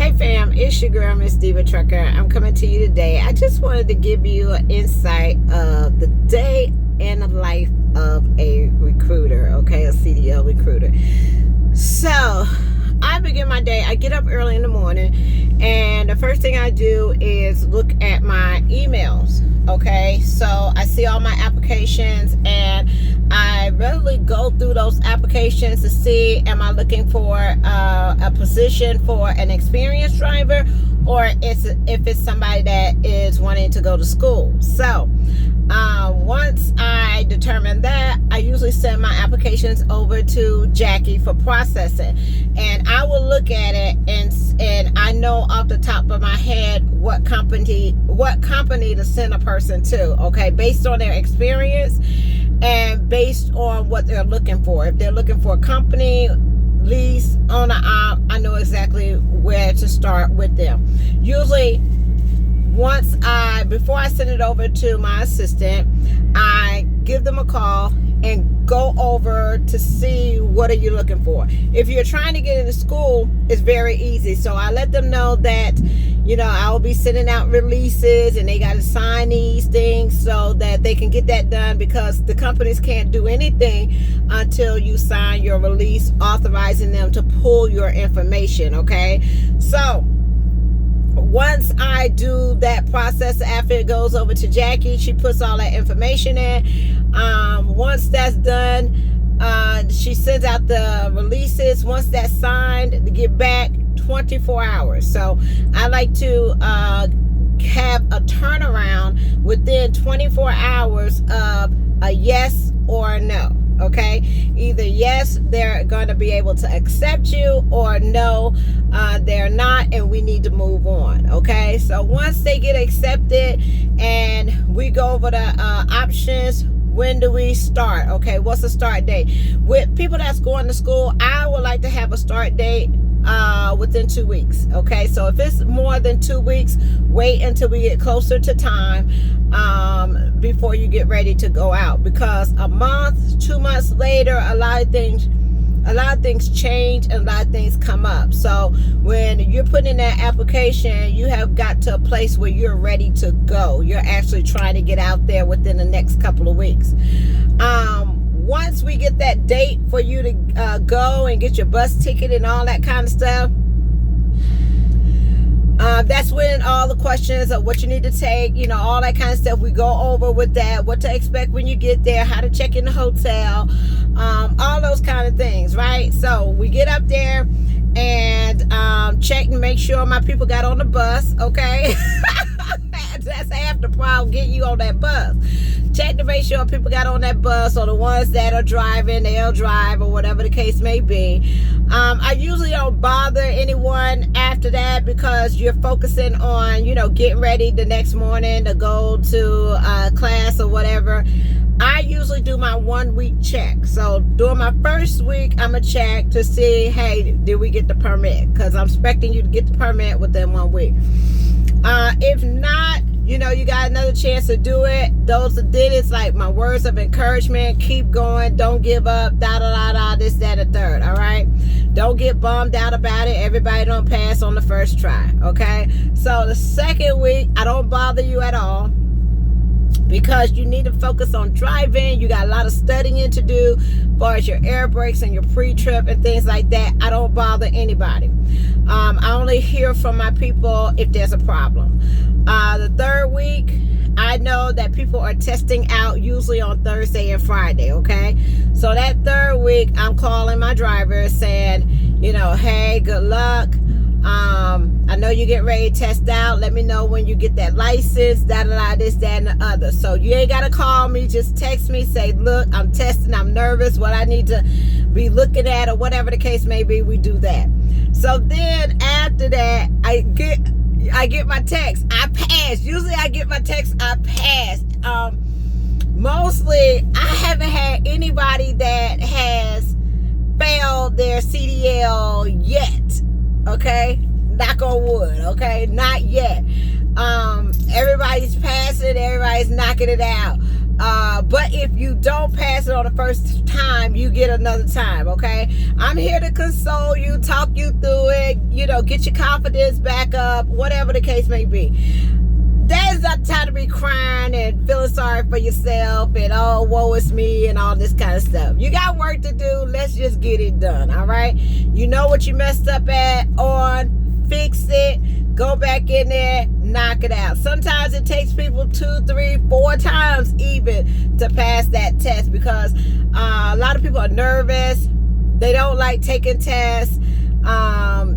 Hey fam, it's your girl Miss Diva Trucker. I'm coming to you today. I just wanted to give you an insight of the day in the life of a recruiter, okay, a CDL recruiter. So I begin my day, I get up early in the morning, and the first thing I do is look at my emails, okay? So I see all my applications, and I readily go through those applications to see, am I looking for a position for an experienced driver, or if it's somebody that is wanting to go to school. So once I determine that, I usually send my applications over to Jackie for processing, and I will look at it and I know off the top of my head what company to send a person to, okay, based on their experience and based on what they're looking for. If they're looking for a company, lease, owner op, I know exactly where to start with them. Usually before I send it over to my assistant, I give them a call and go over to see what are you looking for. If you're trying to get into school, it's very easy. So I let them know that, I will be sending out releases and they got to sign these things so that they can get that done, because the companies can't do anything until you sign your release authorizing them to pull your information, okay? So once I do that process, after it goes over to Jackie, she puts all that information in. Once that's done, she sends out the releases. Once that's signed, to get back 24 hours. So I like to have a turnaround within 24 hours of a yes or a no. Okay, either yes, they're going to be able to accept you, or no, they're not, and we need to move on. Okay, so once they get accepted and we go over the options, when do we start? Okay, what's the start date? With people that's going to school, I would like to have a start date within 2 weeks. Okay, so if it's more than 2 weeks, wait until we get closer to time before you get ready to go out, because a month, 2 months later, a lot of things change and a lot of things come up. So when you're putting in that application, you have got to a place where you're ready to go. You're actually trying to get out there within the next couple of weeks. Once we get that date for you to go and get your bus ticket and all that kind of stuff, that's when all the questions of what you need to take, all that kind of stuff, we go over with that, what to expect when you get there, how to check in the hotel, all those kind of things, right? So we get up there and check and make sure my people got on the bus, okay? That's half the problem, getting you on that bus. Check to make sure people got on that bus, or the ones that are driving, they'll drive, or whatever the case may be. I usually don't bother anyone after that, because you're focusing on, getting ready the next morning to go to class or whatever. I usually do my 1 week check. So during my first week, I'm going to check to see, hey, did we get the permit? Because I'm expecting you to get the permit within 1 week. If not, you got another chance to do it. Those that did it's like my words of encouragement: keep going, don't give up, this, that, and third. All right, don't get bummed out about it. Everybody don't pass on the first try. Okay, so the second week, I don't bother you at all, because you need to focus on driving. You got a lot of studying to do as far as your air brakes and your pre-trip and things like that. I don't bother anybody. I only hear from my people if there's a problem. The third week, I know that people are testing out usually on Thursday and Friday, okay? So that third week, I'm calling my drivers saying, hey, good luck. I know you get ready to test out. Let me know when you get that license, this, that, and the other. So you ain't got to call me. Just text me. Say, look, I'm testing. I'm nervous. What I need to be looking at, or whatever the case may be, we do that. So then after that, I get my text. I passed. Usually I get my text. I passed. Mostly I haven't had anybody that has failed their CDL yet. Okay, knock on wood. Okay, not yet. Everybody's passing, everybody's knocking it out. But if you don't pass it on the first time, you get another time, okay? I'm here to console you, talk you through it, get your confidence back up, whatever the case may be. That is not time to be crying and feeling sorry for yourself and, oh, woe is me and all this kind of stuff. You got work to do. Let's just get it done, all right? You know what you messed up on, fix it, go back in there, knock it out. Sometimes it takes people 2, 3, 4 times even to pass that test, because a lot of people are nervous. They don't like taking tests.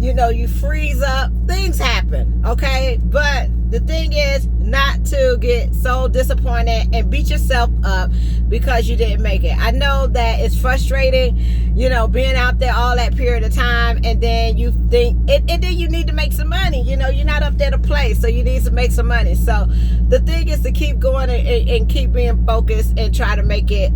You freeze up. Things happen, okay? But the thing is not to get so disappointed and beat yourself up because you didn't make it. I know that it's frustrating, being out there all that period of time, and then you think, and then you need to make some money. You're not up there to play, so you need to make some money. So the thing is to keep going and keep being focused and try to make it.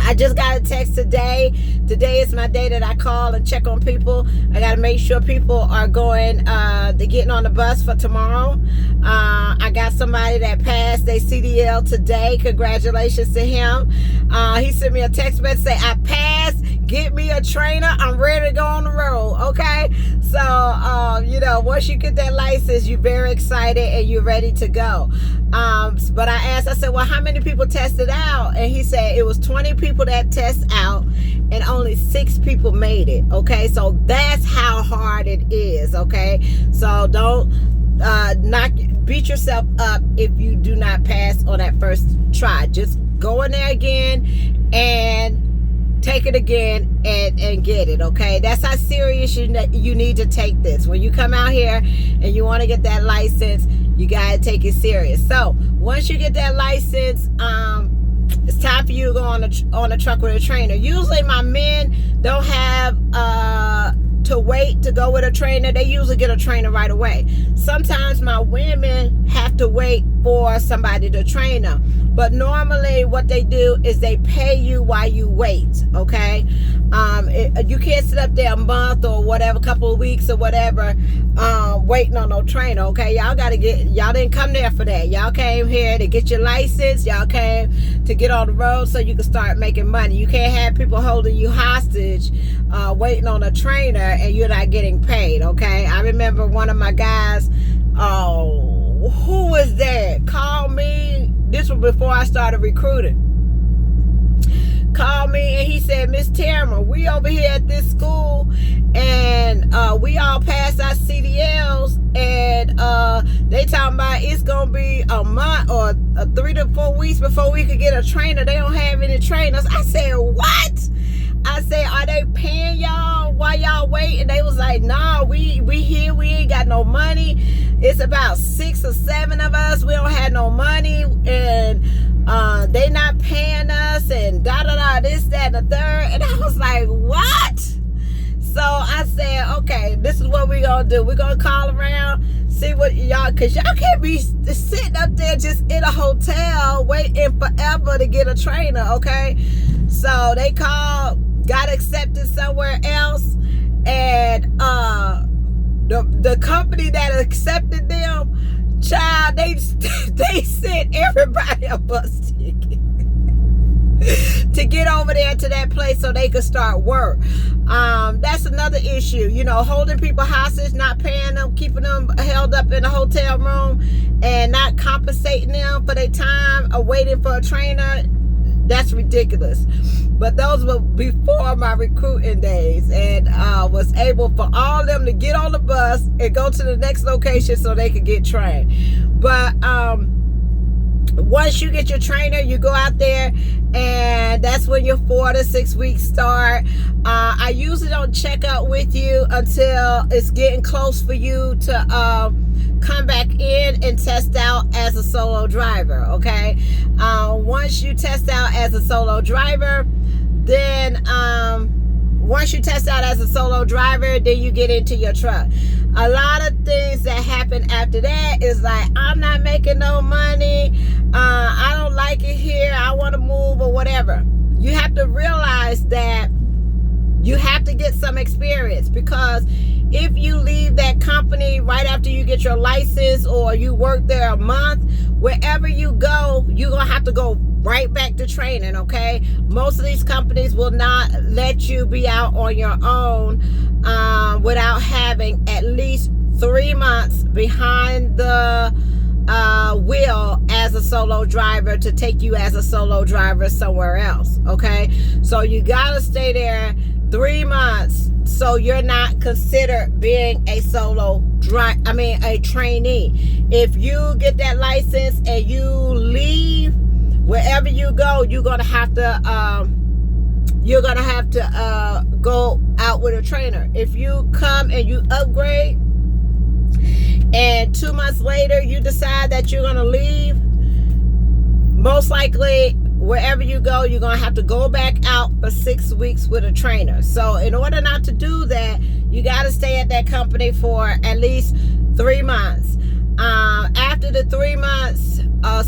I just got a text today. Today is my day that I call and check on people. I got to make sure people are they're getting on the bus for tomorrow. I got somebody that passed their CDL today. Congratulations to him. He sent me a text message say, I passed. Get me a trainer. I'm ready to go on the road. Okay. So, once you get that license, you're very excited and you're ready to go. But I said, well, how many people tested out? And he said it was 20 people that test out and only 6 people made it. Okay. So that's how hard it is. Okay. So don't beat yourself up if you do not pass on that first try. Just go in there again and take it again and get it. Okay, that's how serious you need to take this. When you come out here and you want to get that license, you got to take it serious. So once you get that license, it's time for you to go on a truck with a trainer. Usually my men don't have to wait to go with a trainer. They usually get a trainer right away. Sometimes my women have to wait for somebody to train them. But normally what they do is they pay you while you wait, okay? You can't sit up there a month or whatever, couple of weeks or whatever, waiting on no trainer, okay? Y'all didn't come there for that. Y'all came here to get your license. Y'all came to get on the road so you can start making money. You can't have people holding you hostage, waiting on a trainer and you're not getting paid, okay? I remember one of my guys, who was that? Called me. This was before I started recruiting. Called me and he said, Miss Tamara, we over here at this school and we all passed our CDLs and they talking about it's gonna be a month or 3 to 4 weeks before we could get a trainer. They don't have any trainers. I said, what? I said, are they paying y'all while y'all wait? And they was like, nah, we here, we ain't got no money. It's about 6 or 7 of us. We don't have no money and they not paying us and this, that, and the third. And I was like, what? So I said, okay, this is what we're gonna do. We're gonna call around, see what cause y'all can't be sitting up there just in a hotel waiting forever to get a trainer, okay? So they called, got accepted somewhere else, and the company that accepted them, child, they sent everybody a bus ticket to get over there to that place so they could start work. That's another issue, holding people hostage, not paying them, keeping them held up in a hotel room and not compensating them for their time or waiting for a trainer. That's ridiculous. But those were before my recruiting days, and was able for all of them to get on the bus and go to the next location so they could get trained. But once you get your trainer, you go out there, and that's when your 4 to 6 weeks start. I usually don't check out with you until it's getting close for you to come back in and test out as a solo driver, okay? Once you test out as a solo driver, then once you test out as a solo driver, then you get into your truck. A lot of things that happen after that is like, I'm not making no money, I don't like it here, I want to move or whatever. You have to realize that you have to get some experience, because if you leave that company right after you get your license or you work there a month, wherever you go, you're going to have to go right back to training, okay? Most of these companies will not let you be out on your own without having at least 3 months behind the wheel as a solo driver to take you as a solo driver somewhere else. Okay, so you gotta stay there 3 months so you're not considered being a a trainee. If you get that license and you leave, wherever you go, you're gonna have to go out with a trainer. If you come and you upgrade and 2 months later you decide that you're going to leave, most likely wherever you go, you're going to have to go back out for 6 weeks with a trainer. So in order not to do that, you got to stay at that company for at least 3 months. After the 3 months,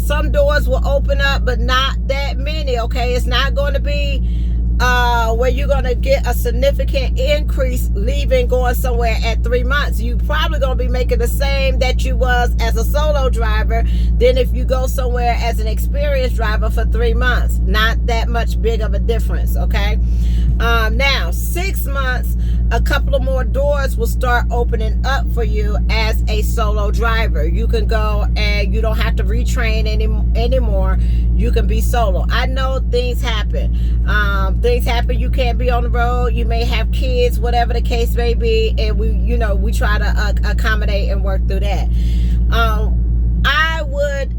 some doors will open up, but not that many. Okay, it's not going to be where you're going to get a significant increase leaving, going somewhere at 3 months. You probably going to be making the same that you was as a solo driver than if you go somewhere as an experienced driver for 3 months. Not that much big of a difference. Okay, now 6 months, a couple of more doors will start opening up for you as a solo driver. You can go and you don't have to retrain anymore. You can be solo. I know things happen. You can't be on the road. You may have kids, whatever the case may be, and we try to accommodate and work through that. I would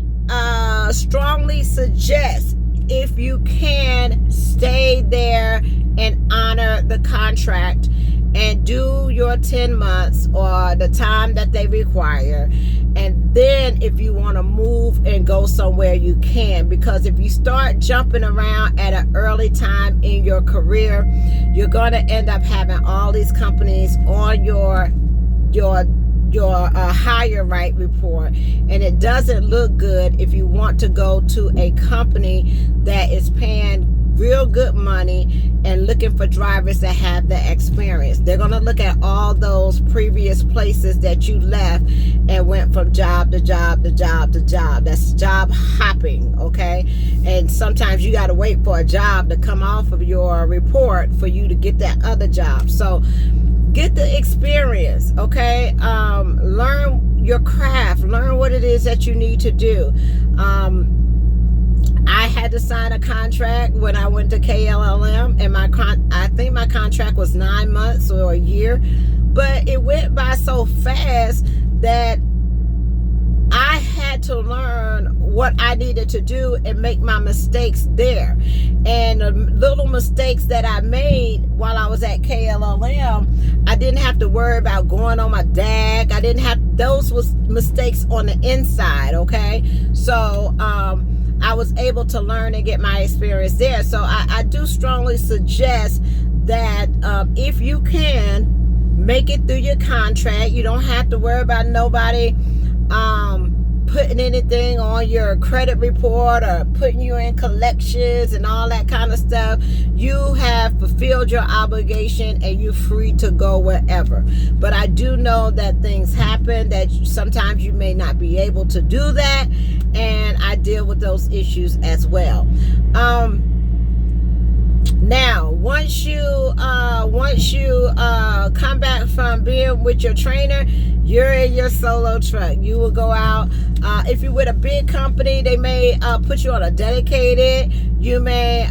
strongly suggest, if you can, stay there and honor the contract and do your 10 months or the time that they require. And then if you want to move and go somewhere, you can. Because if you start jumping around at an early time in your career, you're going to end up having all these companies on your hire right report, and it doesn't look good if you want to go to a company that is paying real good money and looking for drivers that have the experience. They're going to look at all those previous places that you left and went from job to job to job to job. That's job hopping. Okay, and sometimes you got to wait for a job to come off of your report for you to get that other job. So get the experience. Okay, learn your craft, learn what it is that you need to do. I had to sign a contract when I went to KLLM, and I think my contract was 9 months or a year, but it went by so fast that I had to learn what I needed to do and make my mistakes there. And the little mistakes that I made while I was at KLLM, I didn't have to worry about going on my DAG. Those was mistakes on the inside. Okay, so I was able to learn and get my experience there. So I do strongly suggest that if you can, make it through your contract. You don't have to worry about nobody putting anything on your credit report or putting you in collections and all that kind of stuff. You have fulfilled your obligation and you're free to go wherever. But I do know that things happen, that sometimes you may not be able to do that, and I deal with those issues as well. Now, once you come back from being with your trainer, you're in your solo truck. You will go out. If you're with a big company, they may put you on a dedicated. You may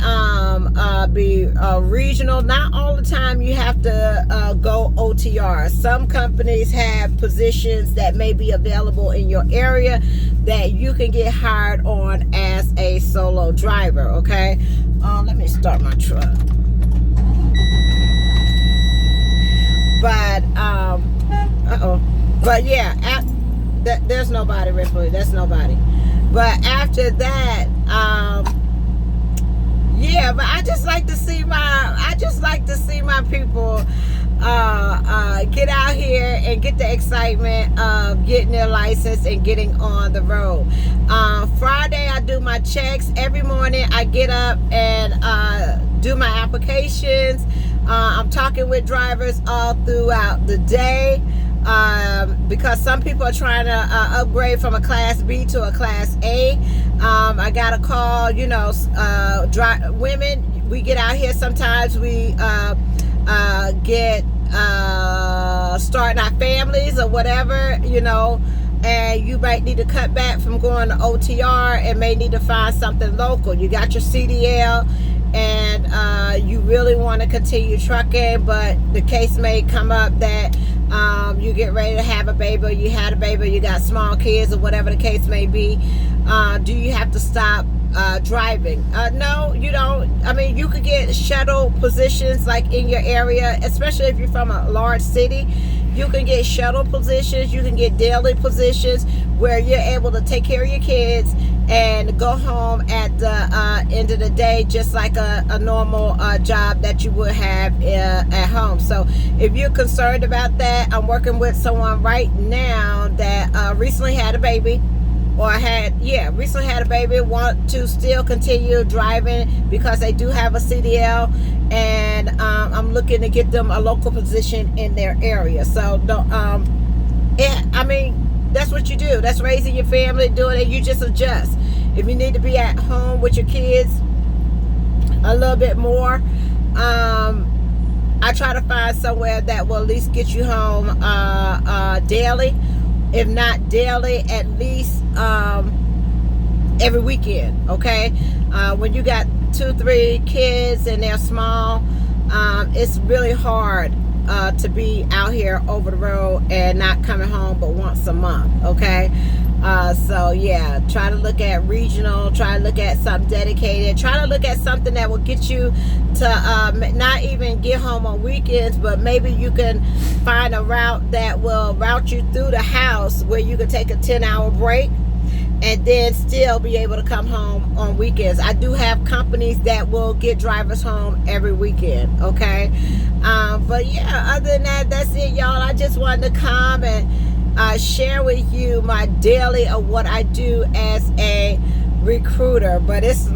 be regional. Not all the time you have to go OTR. Some companies have positions that may be available in your area that you can get hired on as a solo driver. Okay, let me start my truck. But but yeah, there's nobody, Ripley. That's nobody. But after that, yeah. But I just like to see my people get out here and get the excitement of getting their license and getting on the road. Friday, I do my checks. Every morning, I get up and do my applications. I'm talking with drivers all throughout the day. Because some people are trying to upgrade from a Class B to a Class A. I got a call, women, we get out here sometimes, we get starting our families or whatever, you know, and you might need to cut back from going to OTR and may need to find something local. You got your CDL and you really want to continue trucking, but the case may come up that you get ready to have a baby, or you had a baby, or you got small kids, or whatever the case may be. Do you have to stop driving? No, you don't. I mean, you could get shuttle positions like in your area, especially if you're from a large city. You can get shuttle positions, you can get daily positions where you're able to take care of your kids and go home at the end of the day, just like a normal job that you would have at home. So if you're concerned about that, I'm working with someone right now that recently had a baby, or recently had a baby, want to still continue driving because they do have a CDL, and I'm looking to get them a local position in their area. So I mean, that's what you do. That's raising your family, doing it. You just adjust. If you need to be at home with your kids a little bit more, I try to find somewhere that will at least get you home daily. If not daily, at least every weekend, okay? When you got 2-3 kids and they're small, it's really hard to be out here over the road and not coming home but once a month, okay? So yeah, try to look at regional, try to look at something dedicated, try to look at something that will get you to not even get home on weekends, but maybe you can find a route that will route you through the house where you can take a 10-hour break and then still be able to come home on weekends. I do have companies that will get drivers home every weekend, okay? But yeah, other than that, that's it, y'all. I just wanted to come and share with you my daily of what I do as a recruiter. But it's a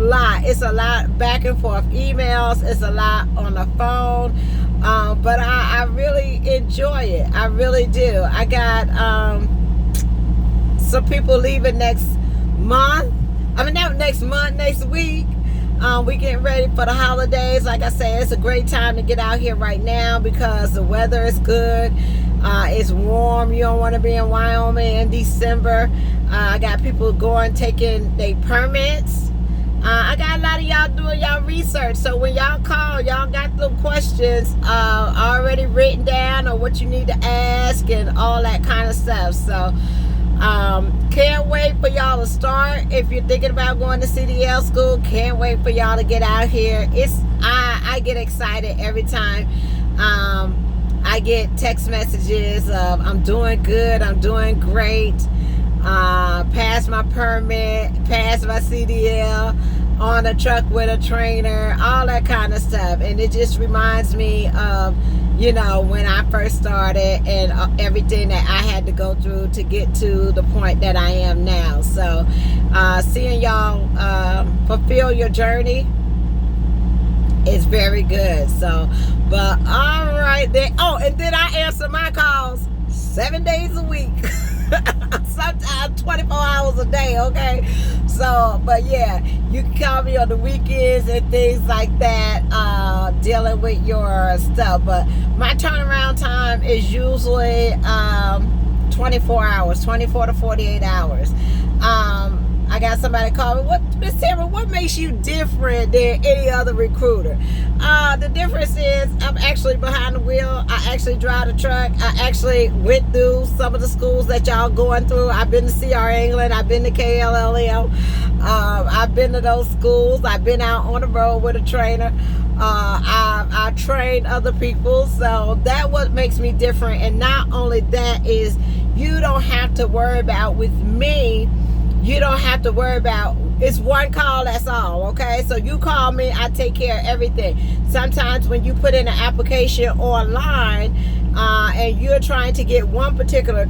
lot back and forth emails, it's a lot on the phone, but I really enjoy it. I really do. I got some people leaving next week. We getting ready for the holidays. Like I said, it's a great time to get out here right now because the weather is good. It's warm. You don't want to be in Wyoming in December. I got people taking their permits. I got a lot of y'all doing y'all research. So when y'all call, y'all got the questions already written down, or what you need to ask and all that kind of stuff. So can't wait for y'all to start. If you're thinking about going to CDL school, can't wait for y'all to get out here. I get excited every time I get text messages of I'm doing good, I'm doing great, passed my permit, passed my CDL, on a truck with a trainer, all that kind of stuff. And it just reminds me of, you know, when I first started and everything that I had to go through to get to the point that I am now. So seeing y'all fulfill your journey is very good. So, but all right then. Oh, and then I answer my calls 7 days a week. Sometimes 24 hours a day, okay? So, but yeah, you can call me on the weekends and things like that, dealing with your stuff. But my turnaround time is usually 24 hours, 24 to 48 hours. I got somebody call me, Miss Sarah, what makes you different than any other recruiter? The difference is I'm actually behind the wheel. I actually drive the truck. I actually went through some of the schools that y'all going through. I've been to CR England. I've been to KLLM. I've been to those schools. I've been out on the road with a trainer. I train other people. So that's what makes me different. And not only that is you don't have to worry about with me. You don't have to worry about, it's one call, that's all, okay? So you call me, I take care of everything. Sometimes when you put in an application online and you're trying to get one particular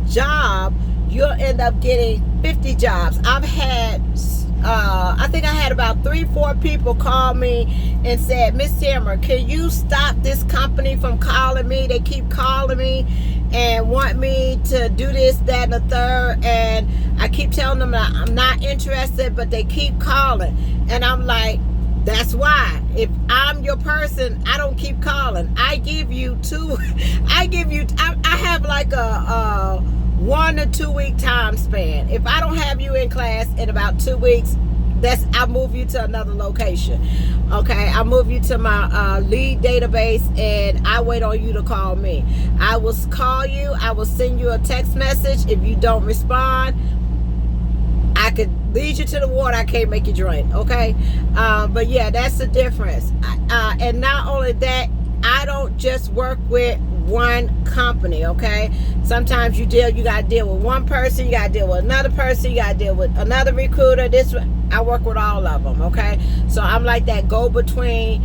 job, you'll end up getting 50 jobs. I've had, I think I had about 3-4 people call me and said, Miss Tamara, can you stop this company from calling me? They keep calling me and want me to do this, that, and the third, and I keep telling them that I'm not interested, but they keep calling. And I'm like, That's why if I'm your person, I don't keep calling. I give you I have like a 1 or 2 week time span. If I don't have you in class in about 2 weeks, I move you to another location. Okay, I move you to my lead database, and I wait on you to call me. I will call you. I will send you a text message. If you don't respond, I could lead you to the water. I can't make you drink. Okay, but yeah, that's the difference. And not only that, I don't just work with one company. Okay, sometimes you got to deal with one person, you got to deal with another person, you got to deal with another recruiter. I work with all of them. Okay, so I'm like that go between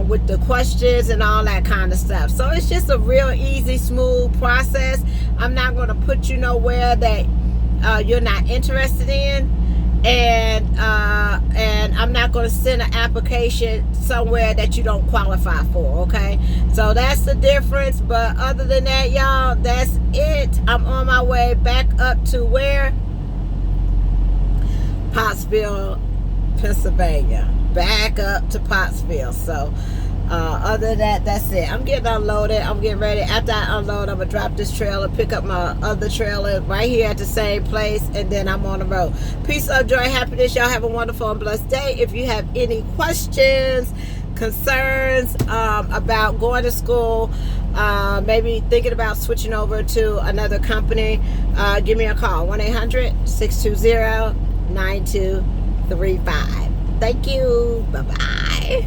with the questions and all that kind of stuff. So it's just a real easy, smooth process. I'm not going to put you nowhere that you're not interested in, and I'm not going to send an application somewhere that you don't qualify for. Okay, so that's the difference. But other than that, y'all, that's it. I'm on my way back up to where? Pottsville, Pennsylvania. Back up to Pottsville. So other than that, that's it. I'm getting unloaded. I'm getting ready. After I unload, I'm gonna drop this trailer, pick up my other trailer right here at the same place, and then I'm on the road. Peace, love, joy, happiness. Y'all have a wonderful and blessed day. If you have any questions, concerns about going to school, maybe thinking about switching over to another company, give me a call. 1-800-620-9235. Thank you. Bye-bye.